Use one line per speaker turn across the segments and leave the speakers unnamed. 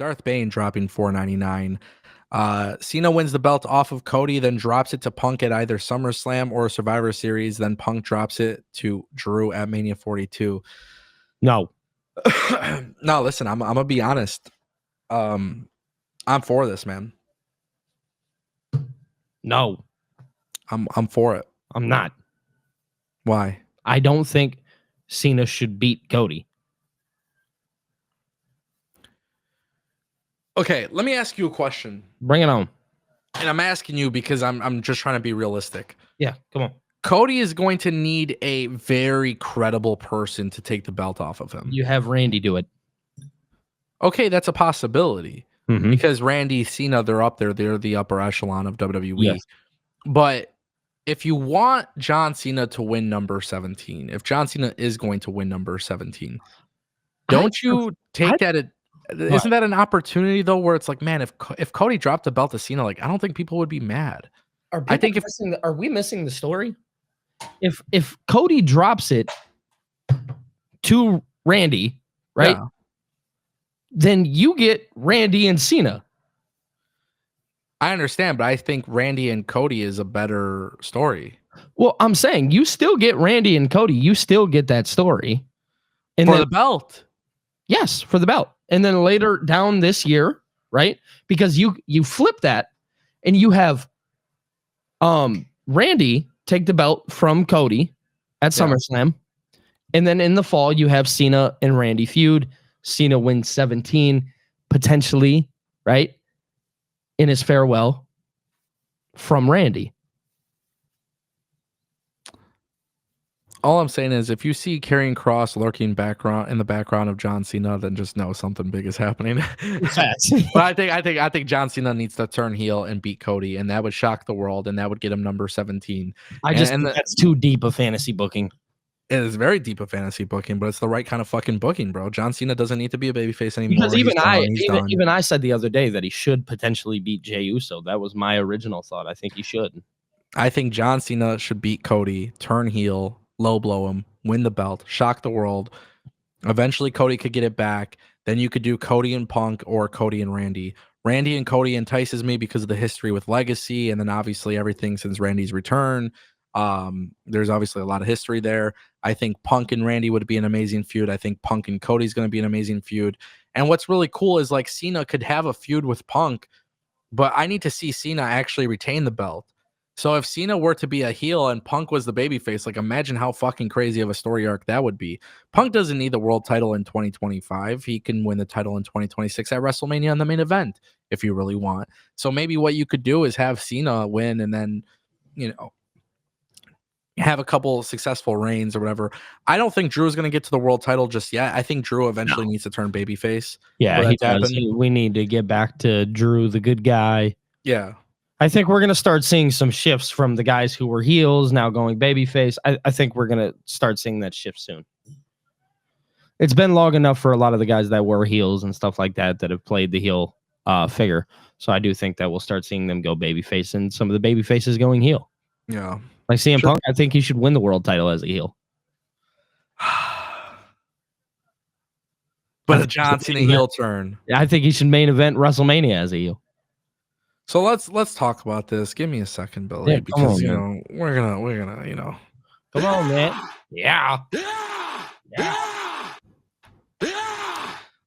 Darth Bane dropping $4.99. Cena wins the belt off of Cody, then drops it to Punk at either SummerSlam or Survivor Series. Then Punk drops it to Drew at Mania 42.
No.
No, listen, I'm gonna be honest. I'm for this, man.
No.
I'm for it.
I'm not.
Why?
I don't think Cena should beat Cody.
Okay, let me ask you a question.
Bring it on.
And I'm asking you because I'm just trying to be realistic.
Yeah, come on.
Cody is going to need a very credible person to take the belt off of him.
You have Randy do it.
Okay, that's a possibility.
Mm-hmm.
Because Randy, Cena, they're up there. They're the upper echelon of WWE.
Yes.
But if you want John Cena to win number 17, if John Cena is going to win number 17, don't you take that? Isn't that an opportunity though, where it's like, man, if Cody dropped the belt to Cena, like I don't think people would be mad.
Are we missing the story? If Cody drops it to Randy, right? Yeah. Then you get Randy and Cena.
I understand, but I think Randy and Cody is a better story.
Well, I'm saying you still get Randy and Cody. You still get that story.
And for the belt.
Yes, for the belt. And then later down this year, right? Because you flip that and you have Randy take the belt from Cody at SummerSlam. And then in the fall, you have Cena and Randy feud. Cena wins 17, potentially, right? In his farewell from Randy.
All I'm saying is if you see Karrion Kross lurking in the background of John Cena, then just know something big is happening. But I think John Cena needs to turn heel and beat Cody, and that would shock the world, and that would get him number 17.
I just think that's too deep of fantasy booking.
It is very deep of fantasy booking, but it's the right kind of fucking booking, bro. John Cena doesn't need to be a babyface anymore.
Because even I said the other day that he should potentially beat Jey Uso. That was my original thought. I think he should.
I think John Cena should beat Cody, turn heel, low blow him, win the belt, shock the world. Eventually, Cody could get it back. Then you could do Cody and Punk or Cody and Randy. Randy and Cody entices me because of the history with Legacy, and then obviously everything since Randy's return. There's obviously a lot of history there. I think Punk and Randy would be an amazing feud. I think Punk and Cody's going to be an amazing feud. And what's really cool is like Cena could have a feud with Punk, but I need to see Cena actually retain the belt. So if Cena were to be a heel and Punk was the babyface, like imagine how fucking crazy of a story arc that would be. Punk doesn't need the world title in 2025. He can win the title in 2026 at WrestleMania in the main event if you really want. So maybe what you could do is have Cena win and then, have a couple successful reigns or whatever. I don't think Drew is going to get to the world title just yet. I think Drew eventually needs to turn babyface.
Yeah, he does. We need to get back to Drew, the good guy.
Yeah.
I think we're going to start seeing some shifts from the guys who were heels now going babyface. I think we're going to start seeing that shift soon. It's been long enough for a lot of the guys that were heels and stuff like that have played the heel figure. So I do think that we'll start seeing them go babyface and some of the babyfaces going heel.
Yeah.
Like CM Punk, I think he should win the world title as a heel.
But a John Cena heel turn.
I think he should main event WrestleMania as a heel.
So let's talk about this. Give me a second, Billy, because we're gonna
Come on, man.
Yeah.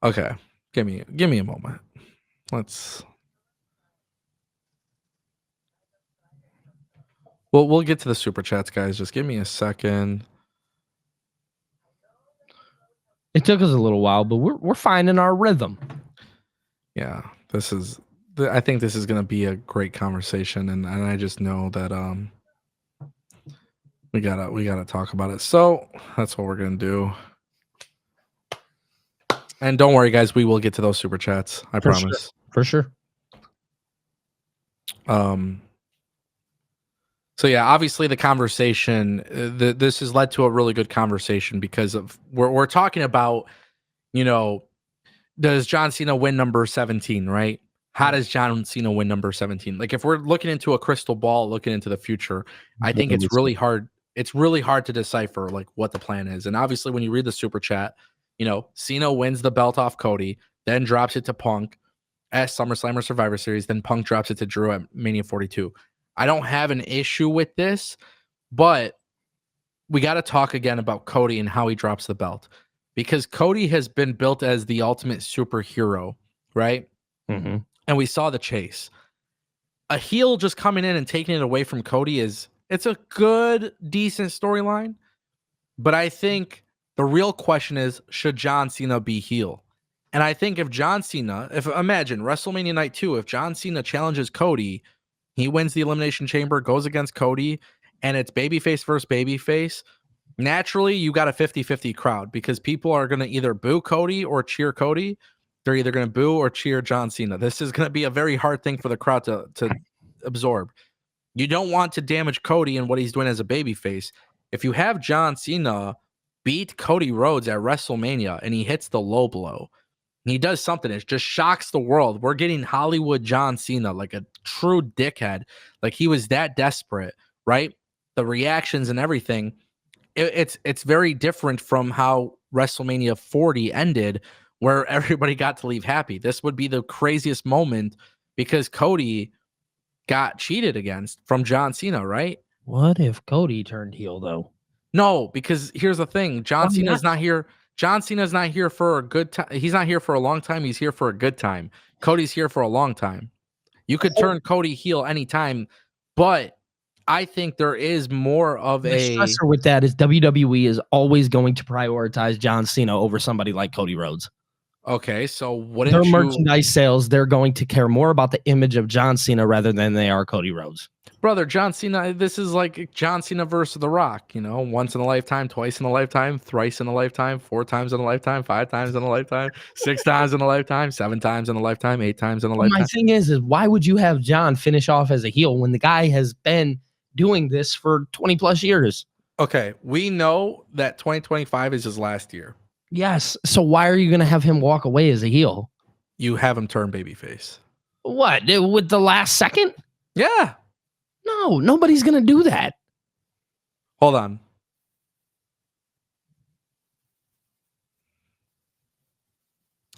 Okay. Give me a moment. We'll get to the super chats, guys. Just give me a second.
It took us a little while, but we're finding our rhythm.
Yeah, I think this is going to be a great conversation, and I just know that we gotta talk about it. So that's what we're gonna do. And don't worry, guys, we will get to those super chats. I promise.
For sure.
So yeah, obviously the conversation, this has led to a really good conversation because of we're talking about, does John Cena win number 17, right? How does John Cena win number 17? Like if we're looking into a crystal ball, looking into the future, I think it's really hard. It's really hard to decipher like what the plan is. And obviously when you read the super chat, Cena wins the belt off Cody. then drops it to Punk at SummerSlam or Survivor Series, then Punk drops it to Drew at Mania 42. I don't have an issue with this, but we got to talk again about Cody and how he drops the belt, because Cody has been built as the ultimate superhero, right?
Mm-hmm.
And we saw the chase. A heel just coming in and taking it away from Cody it's a good, decent storyline. But I think the real question is, should John Cena be heel? And I think if imagine WrestleMania Night 2, if John Cena challenges Cody, he wins the Elimination Chamber, goes against Cody, and it's babyface versus babyface, naturally you got a 50-50 crowd, because people are going to either boo Cody or cheer Cody. They're either going to boo or cheer John Cena. This is going to be a very hard thing for the crowd to absorb. You don't want to damage Cody and what he's doing as a babyface. If you have John Cena beat Cody Rhodes at WrestleMania and he hits the low blow, he does something, it just shocks the world. We're getting Hollywood John Cena, like a true dickhead. Like, he was that desperate, right? The reactions and everything. It's very different from how WrestleMania 40 ended, where everybody got to leave happy. This would be the craziest moment, because Cody got cheated against from John Cena, right?
What if Cody turned heel, though?
No, because here's the thing. John Cena's not here. John Cena's not here for a good time. He's not here for a long time. He's here for a good time. Cody's here for a long time. You could turn Cody heel anytime, but I think there is more of
the stressor with that is WWE is always going to prioritize John Cena over somebody like Cody Rhodes.
Okay, so wouldn't
their merchandise sales, they're going to care more about the image of John Cena rather than they are Cody Rhodes.
Brother, John Cena, this is like John Cena versus The Rock, once in a lifetime, twice in a lifetime, thrice in a lifetime, 4 times in a lifetime, 5 times in a lifetime, 6 times in a lifetime, 7 times in a lifetime, 8 times in a lifetime.
My thing is why would you have John finish off as a heel when the guy has been doing this for 20 plus years?
Okay, we know that 2025 is his last year.
Yes, so why are you going to have him walk away as a heel?
You have him turn babyface.
What, with the last second?
Yeah.
No, nobody's going to do that.
Hold on.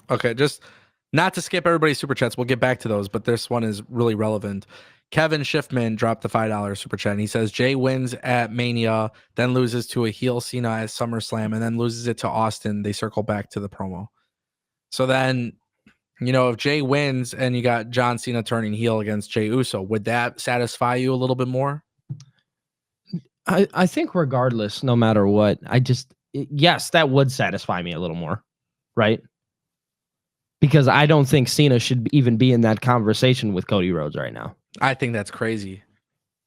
Okay, just not to skip everybody's super chats. We'll get back to those, but this one is really relevant. Kevin Schiffman dropped the $5 super chat. And he says Jay wins at Mania, then loses to a heel Cena at SummerSlam, and then loses it to Austin. They circle back to the promo. So then, if Jay wins and you got John Cena turning heel against Jey Uso, would that satisfy you a little bit more?
I think regardless, no matter what, yes, that would satisfy me a little more, right? Because I don't think Cena should even be in that conversation with Cody Rhodes right now.
I think that's crazy.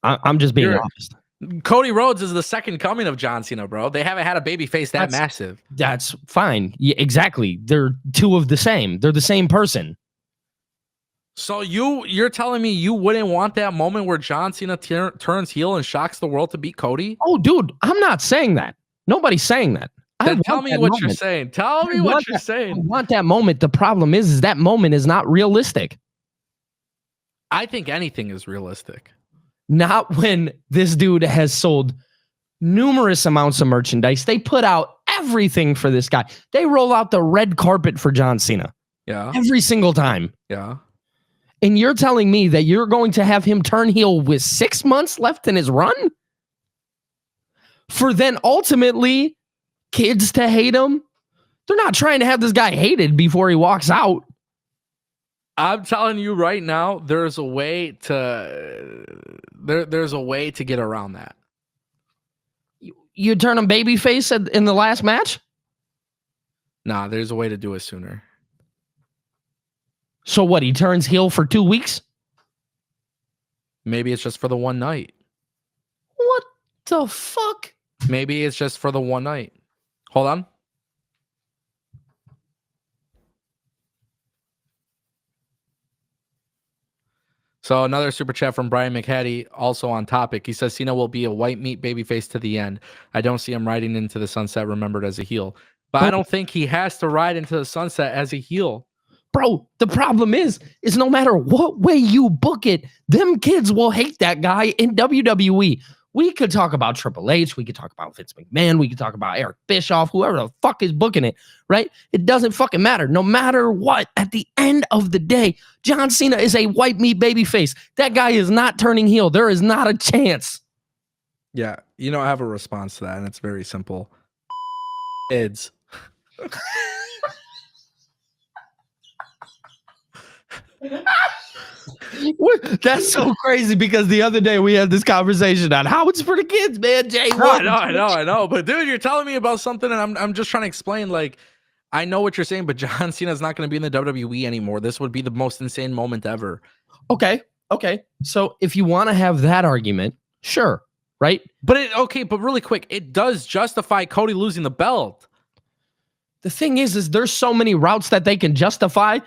I'm just being honest.
Cody Rhodes is the second coming of John Cena, bro. They haven't had a baby face that's massive.
That's fine. Yeah, exactly. They're two of the same. They're the same person.
So you're telling me you wouldn't want that moment where John Cena turns heel and shocks the world to beat Cody?
Oh, dude, I'm not saying that. Nobody's saying that.
Then tell me what you're saying. Tell me what you're saying.
I want that moment. The problem is that moment is not realistic.
I think anything is realistic.
Not when this dude has sold numerous amounts of merchandise. They put out everything for this guy. They roll out the red carpet for John Cena.
Yeah.
Every single time.
Yeah.
And you're telling me that you're going to have him turn heel with 6 months left in his run? For then ultimately kids to hate him? They're not trying to have this guy hated before he walks out.
I'm telling you right now, there's a way to get around that.
You turn him babyface in the last match?
Nah, there's a way to do it sooner.
So what, he turns heel for 2 weeks?
Maybe it's just for the one night.
What the fuck?
Maybe it's just for the one night. Hold on. So another super chat from Brian McHattie, also on topic. He says Cena will be a white meat babyface to the end. I don't see him riding into the sunset remembered as a heel. But I don't think he has to ride into the sunset as a heel.
Bro, the problem is no matter what way you book it, them kids will hate that guy in WWE. We could talk about Triple H. We could talk about Vince McMahon. We could talk about Eric Bischoff, whoever the fuck is booking it, right? It doesn't fucking matter. No matter what, at the end of the day, John Cena is a white meat babyface. That guy is not turning heel. There is not a chance.
Yeah, I have a response to that, and it's very simple. Kids.
That's so crazy because the other day we had this conversation on how it's for the kids, man. Jay,
I know. But dude, you're telling me about something, and I'm just trying to explain. Like, I know what you're saying, but John Cena's not going to be in the WWE anymore. This would be the most insane moment ever.
Okay. So if you want to have that argument, sure, right?
But really quick, it does justify Cody losing the belt.
The thing is there's so many routes that they can justify.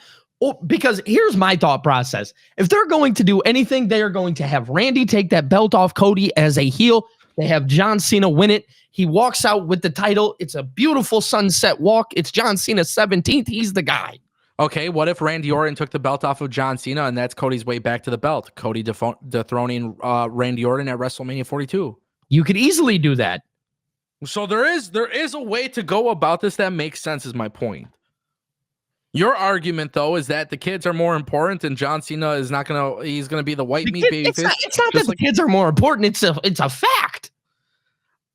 Because here's my thought process. If they're going to do anything, they are going to have Randy take that belt off Cody as a heel. They have John Cena win it. He walks out with the title. It's a beautiful sunset walk. It's John Cena's 17th. He's the guy.
Okay, what if Randy Orton took the belt off of John Cena, and that's Cody's way back to the belt? Cody dethroning Randy Orton at WrestleMania 42.
You could easily do that.
So there is a way to go about this that makes sense, is my point. Your argument, though, is that the kids are more important, and John Cena is not he's gonna be the white meat babyface.
It's not that the kids are more important. It's a fact.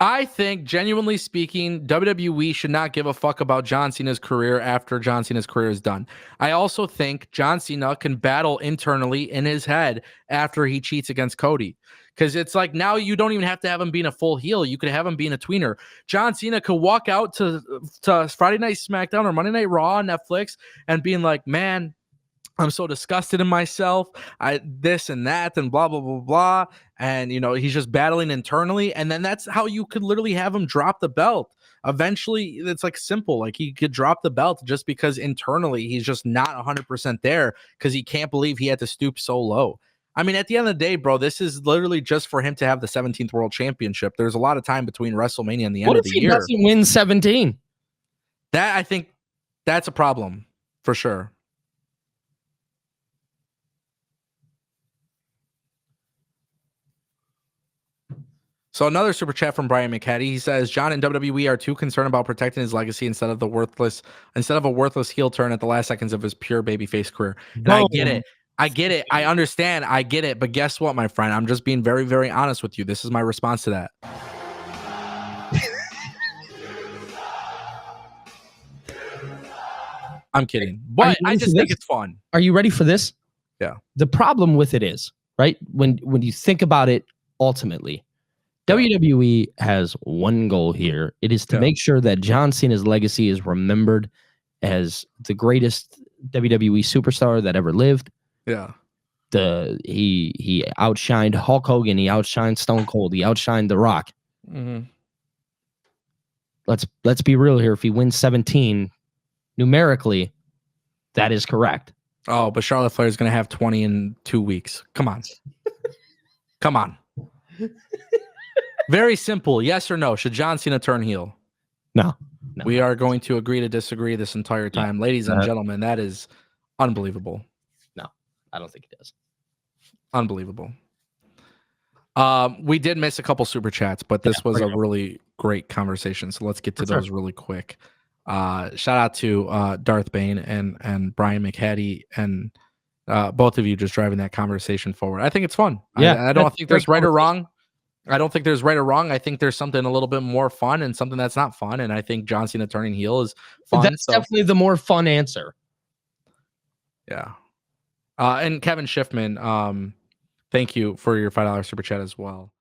I think, genuinely speaking, WWE should not give a fuck about John Cena's career after John Cena's career is done. I also think John Cena can battle internally in his head after he cheats against Cody. Because it's like now you don't even have to have him being a full heel. You could have him being a tweener. John Cena could walk out to Friday Night SmackDown or Monday Night Raw on Netflix and being like, man, I'm so disgusted in myself. This and that and blah, blah, blah, blah. And, he's just battling internally. And then that's how you could literally have him drop the belt. Eventually, it's like simple. Like he could drop the belt just because internally he's just not 100% there because he can't believe he had to stoop so low. I mean, at the end of the day, bro, this is literally just for him to have the 17th World Championship. There's a lot of time between WrestleMania and the end of the year.
What if he doesn't win 17?
I think that's a problem for sure. So another super chat from Brian McCaddy. He says, John and WWE are too concerned about protecting his legacy instead of a worthless heel turn at the last seconds of his pure babyface career. And I get it. I understand. I get it. But guess what, my friend? I'm just being very, very honest with you. This is my response to that. I'm kidding. But I just think it's fun.
Are you ready for this?
Yeah.
The problem with it is, right, when you think about it ultimately, WWE has one goal here. It is to make sure that John Cena's legacy is remembered as the greatest WWE superstar that ever lived.
Yeah.
He outshined Hulk Hogan. He outshined Stone Cold. He outshined The Rock.
Mm-hmm.
Let's be real here. If he wins 17, numerically, that is correct.
Oh, but Charlotte Flair is going to have 20 in 2 weeks. Come on. Come on. Very simple. Yes or no? Should John Cena turn heel?
No.
We are going to agree to disagree this entire time. Ladies and gentlemen, that is unbelievable.
No, I don't think it does.
Unbelievable. We did miss a couple super chats, but this was a really great conversation. So let's get to those really quick. Shout out to Darth Bane and Brian McCaddy and both of you just driving that conversation forward. I think it's fun. I don't think there's right or wrong. I don't think there's right or wrong. I think there's something a little bit more fun and something that's not fun. And I think John Cena turning heel is fun.
That's definitely the more fun answer.
Yeah. And Kevin Schiffman, thank you for your $5 super chat as well.